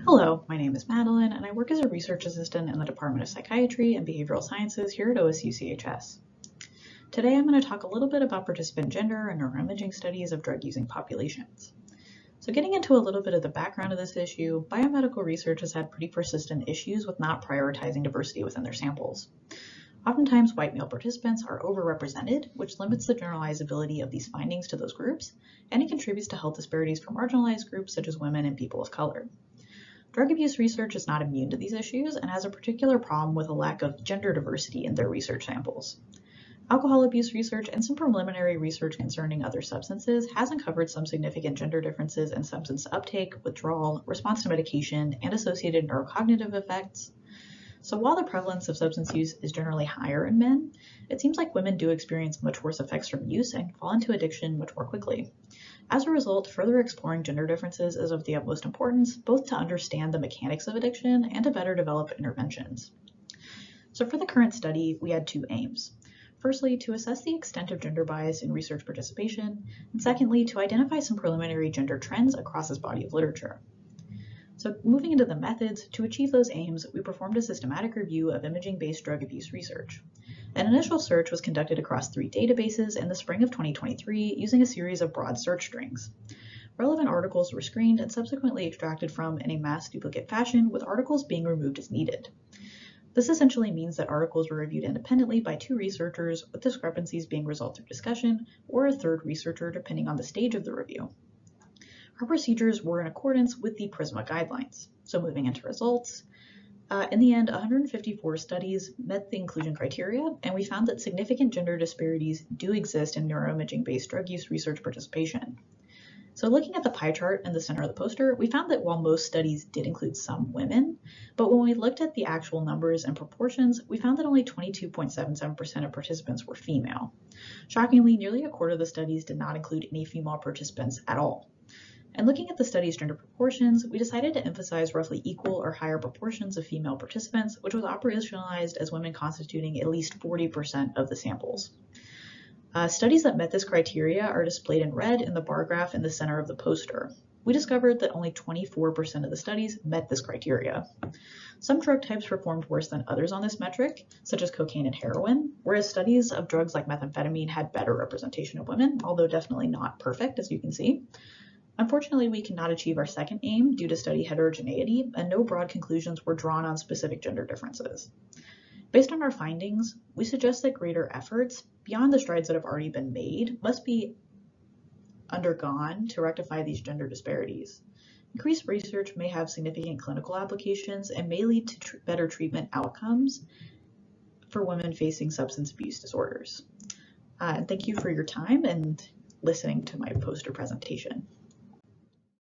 Hello, my name is Madeline, and I work as a research assistant in the Department of Psychiatry and Behavioral Sciences here at OSU-CHS. Today I'm going to talk a little bit about participant gender and neuroimaging studies of drug-using populations. So getting into a little bit of the background of this issue, biomedical research has had pretty persistent issues with not prioritizing diversity within their samples. Oftentimes, white male participants are overrepresented, which limits the generalizability of these findings to those groups, and it contributes to health disparities for marginalized groups such as women and people of color. Drug abuse research is not immune to these issues and has a particular problem with a lack of gender diversity in their research samples. Alcohol abuse research and some preliminary research concerning other substances has uncovered some significant gender differences in substance uptake, withdrawal, response to medication, and associated neurocognitive effects. So while the prevalence of substance use is generally higher in men, it seems like women do experience much worse effects from use and fall into addiction much more quickly. As a result, further exploring gender differences is of the utmost importance, both to understand the mechanics of addiction and to better develop interventions. So for the current study, we had two aims. Firstly, to assess the extent of gender bias in research participation, and secondly, to identify some preliminary gender trends across this body of literature. So moving into the methods, to achieve those aims, we performed a systematic review of imaging-based drug abuse research. An initial search was conducted across 3 databases in the spring of 2023 using a series of broad search strings. Relevant articles were screened and subsequently extracted from in a mass duplicate fashion, with articles being removed as needed. This essentially means that articles were reviewed independently by 2 researchers, with discrepancies being resolved through discussion, or a 3rd researcher depending on the stage of the review. Our procedures were in accordance with the PRISMA guidelines. So moving into results, in the end, 154 studies met the inclusion criteria, and we found that significant gender disparities do exist in neuroimaging-based drug use research participation. So looking at the pie chart in the center of the poster, we found that while most studies did include some women, but when we looked at the actual numbers and proportions, we found that only 22.77% of participants were female. Shockingly, nearly a quarter of the studies did not include any female participants at all. And looking at the study's gender proportions, we decided to emphasize roughly equal or higher proportions of female participants, which was operationalized as women constituting at least 40% of the samples. Studies that met this criteria are displayed in red in the bar graph in the center of the poster. We discovered that only 24% of the studies met this criteria. Some drug types performed worse than others on this metric, such as cocaine and heroin, whereas studies of drugs like methamphetamine had better representation of women, although definitely not perfect, as you can see. Unfortunately, we cannot achieve our second aim due to study heterogeneity, and no broad conclusions were drawn on specific gender differences. Based on our findings, we suggest that greater efforts, beyond the strides that have already been made, must be undergone to rectify these gender disparities. Increased research may have significant clinical applications and may lead to better treatment outcomes for women facing substance abuse disorders. And thank you for your time and listening to my poster presentation.